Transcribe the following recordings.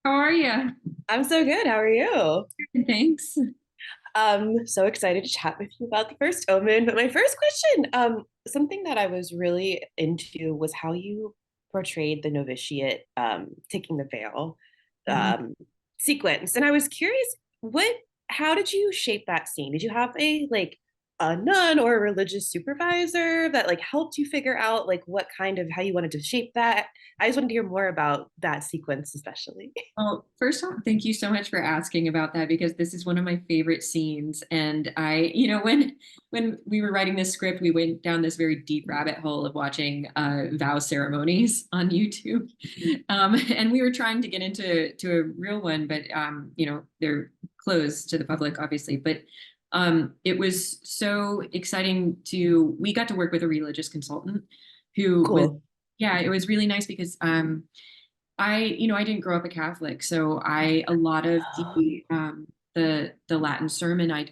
How are you? I'm so good. How are you? Thanks. So excited to chat with you about the First Omen. But my first question, something that I was really into was how you portrayed the novitiate taking the veil Mhm. um, sequence. And I was curious, how did you shape that scene? Did you have a nun or a religious supervisor that like helped you figure out like what kind of how you wanted to shape that? I just wanted to hear more about that sequence, especially. Well, first off, thank you so much for asking about that because this is one of my favorite scenes. And when we were writing this script, we went down this very deep rabbit hole of watching vow ceremonies on YouTube. And we were trying to get into a real one, but they're closed to the public, obviously. But it was so exciting we got to work with a religious consultant who was, Cool. yeah, it was really nice because I didn't grow up a Catholic, so a lot of the Latin sermon I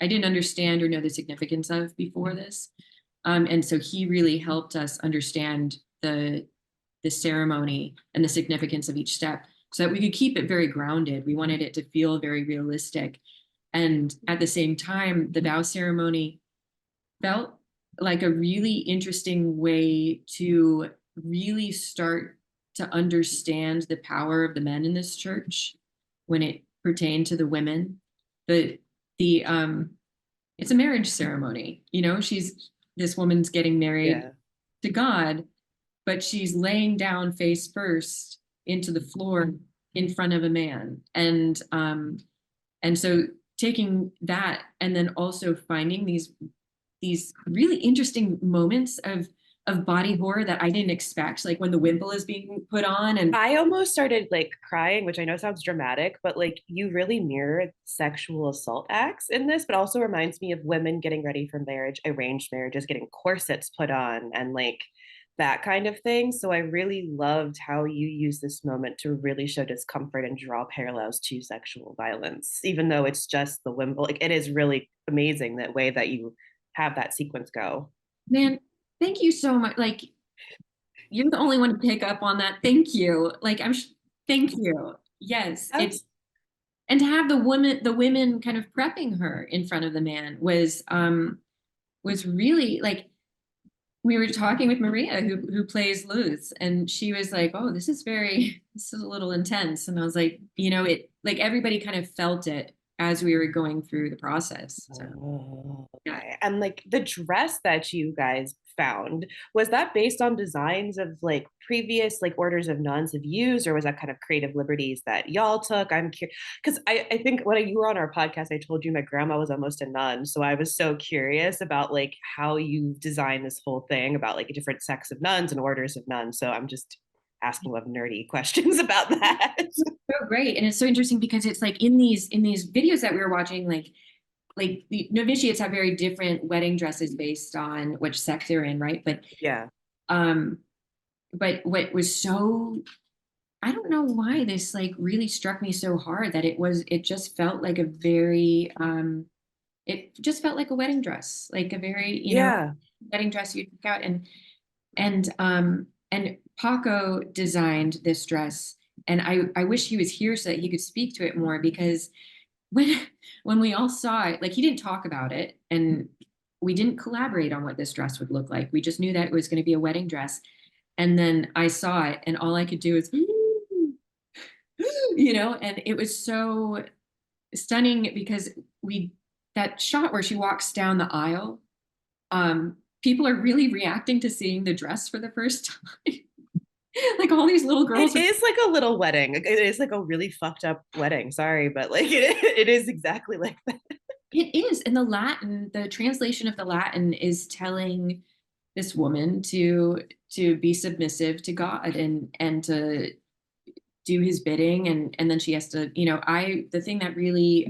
didn't understand or know the significance of before this. And so he really helped us understand the ceremony and the significance of each step so that we could keep it very grounded. We wanted it to feel very realistic. And at the same time, the vow ceremony felt like a really interesting way to really start to understand the power of the men in this church when it pertained to the women. The it's a marriage ceremony. She's this woman's getting married Yeah. to God, but she's laying down face first into the floor in front of a man. And so taking that and then also finding these really interesting moments of body horror that I didn't expect, like when the wimple is being put on. And I almost started like crying, which I know sounds dramatic, but like you really mirrored sexual assault acts in this, but also reminds me of women getting ready for marriage, arranged marriages, getting corsets put on and like that kind of thing. So I really loved how you use this moment to really show discomfort and draw parallels to sexual violence, even though it's just the wimple. Like it is really amazing that way that you have that sequence go. man, thank you so much. Like, you're the only one to pick up on that. Thank you. Thank you. Yes, it's and to have the women kind of prepping her in front of the man was really like we were talking with Maria who plays Luz, and she was like, "Oh, this is a little intense." And I was like, it like everybody kind of felt it as we were going through the process. So Oh, yeah. okay. And like the dress that you guys found, was that based on designs of like previous like orders of nuns have used, or was that kind of creative liberties that y'all took? I'm curious because I think when you were on our podcast, I told you my grandma was almost a nun. So I was so curious about like how you designed this whole thing about like different sects of nuns and orders of nuns. So I'm just asking a lot of nerdy questions about that. So great. And it's so interesting because it's like in these videos that we were watching, like the novitiates have very different wedding dresses based on which sect they're in, right? Yeah. Um, but what was so I don't know why this like really struck me so hard that it just felt like a very it just felt like a wedding dress, like a very, Yeah. wedding dress you took out. And Paco designed this dress, and I wish he was here so that he could speak to it more because when when we all saw it, like he didn't talk about it and we didn't collaborate on what this dress would look like. We just knew that it was going to be a wedding dress. And then I saw it and all I could do was and it was so stunning because we that shot where she walks down the aisle, people are really reacting to seeing the dress for the first time. Like all these little girls It are. is like a little wedding. It is like a really fucked up wedding. Sorry, but like it is exactly like that. It is. And the translation of the Latin is telling this woman to be submissive to God and to do his bidding. And then she has to, the thing that really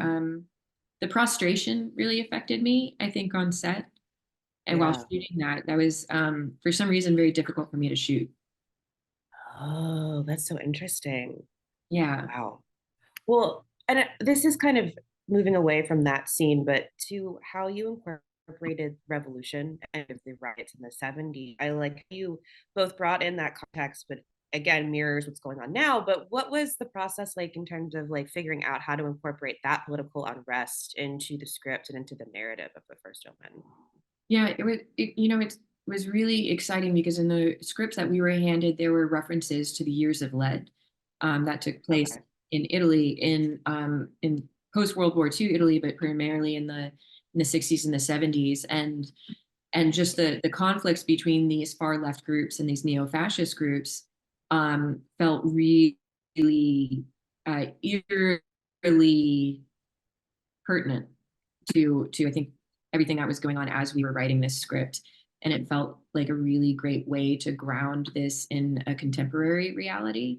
the prostration really affected me, I think, on set. And while Yeah. shooting that was for some reason very difficult for me to shoot. Oh, that's so interesting. Yeah. Wow. Well, and this is kind of moving away from that scene, but to how you incorporated revolution and the riots in the 70s. I like you both brought in that context, but again mirrors what's going on now. But what was the process like in terms of like figuring out how to incorporate that political unrest into the script and into the narrative of the First Omen? Yeah, it was really exciting because in the scripts that we were handed, there were references to the years of lead that took place Okay. in Italy in post World War II Italy, but primarily in the 60s and the 70s, and just the conflicts between these far left groups and these neo-fascist groups felt really eerily pertinent to I think everything that was going on as we were writing this script. And it felt like a really great way to ground this in a contemporary reality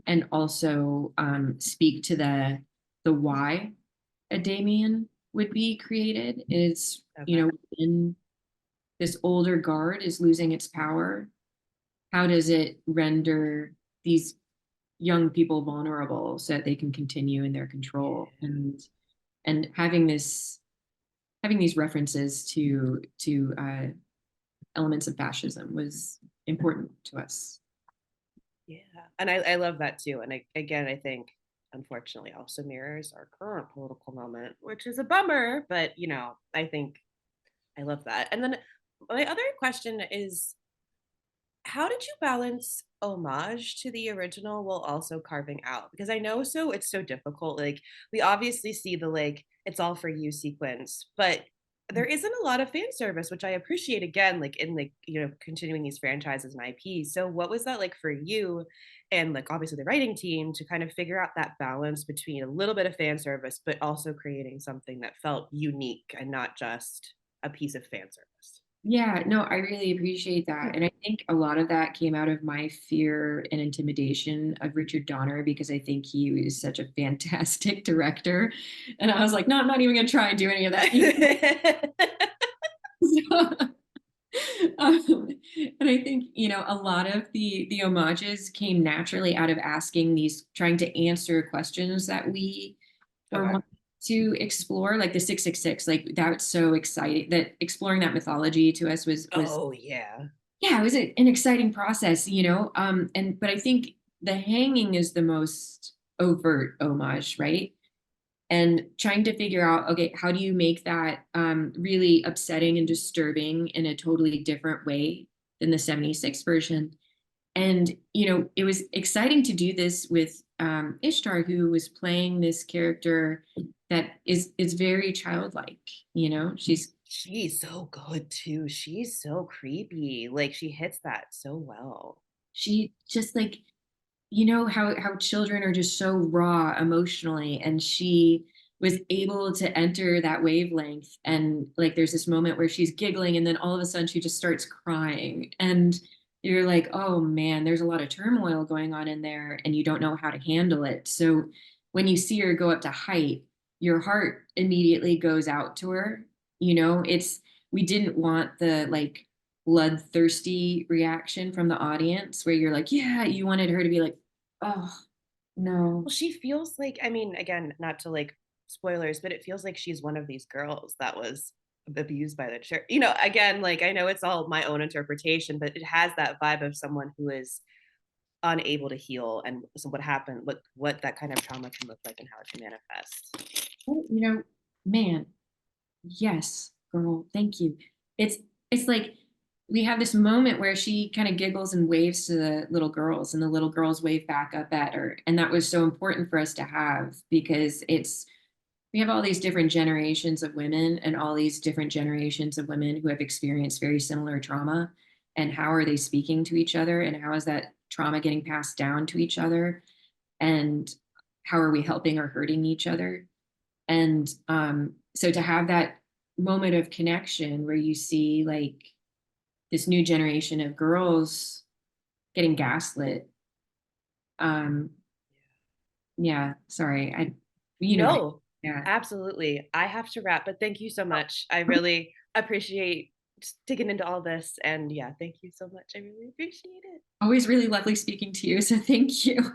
and also speak to the why a Damien would be created is, Okay. when this older guard is losing its power, how does it render these young people vulnerable so that they can continue in their control? Yeah. And having these references to elements of fascism was important to us. Yeah. And I love that too. And again, I think unfortunately also mirrors our current political moment, which is a bummer, but I think I love that. And then my other question is, how did you balance homage to the original while also carving out? Because I know it's so difficult. Like we obviously see the like it's all for you sequence, but there isn't a lot of fan service, which I appreciate again, like in like, continuing these franchises and IPs. So what was that like for you and like obviously the writing team to kind of figure out that balance between a little bit of fan service, but also creating something that felt unique and not just a piece of fan service? Yeah, no, I really appreciate that. And I think a lot of that came out of my fear and intimidation of Richard Donner because I think he was such a fantastic director. And I was like, no, I'm not even going to try and do any of that. um, and I think, a lot of the homages came naturally out of asking these, trying to answer questions that we were Okay. wanting to explore, like the 666, like that's so exciting that exploring that mythology to us was Oh yeah. yeah, it was an exciting process, and but I think the hanging is the most overt homage, right? And trying to figure out, okay, how do you make that really upsetting and disturbing in a totally different way than the 76 version? And it was exciting to do this with Ishtar, who was playing this character that is very childlike. She's so good too. She's so creepy. Like she hits that so well. She just like, how children are just so raw emotionally, and she was able to enter that wavelength. And like there's this moment where she's giggling and then all of a sudden she just starts crying, and you're like, oh man, there's a lot of turmoil going on in there and you don't know how to handle it. So when you see her go up to height, your heart immediately goes out to her. It's we didn't want the like bloodthirsty reaction from the audience where you're like, yeah, you wanted her to be like, oh no. Well, she feels like, I mean, again, not to like spoilers, but it feels like she's one of these girls that was abused by the church. Again, like I know it's all my own interpretation, but it has that vibe of someone who is unable to heal and so what happened, what that kind of trauma can look like and how it can manifest. Oh, man, yes, girl, thank you. It's like we have this moment where she kind of giggles and waves to the little girls, and the little girls wave back up at her. And that was so important for us to have because we have all these different generations of women and all these different generations of women who have experienced very similar trauma. And how are they speaking to each other? And how is that trauma getting passed down to each other? And how are we helping or hurting each other? And so to have that moment of connection where you see like this new generation of girls getting gaslit. Um, yeah, sorry. No, Yeah. absolutely. I have to wrap, but thank you so much. I really appreciate just digging into all this. And yeah, thank you so much. I really appreciate it. Always really lovely speaking to you. So thank you.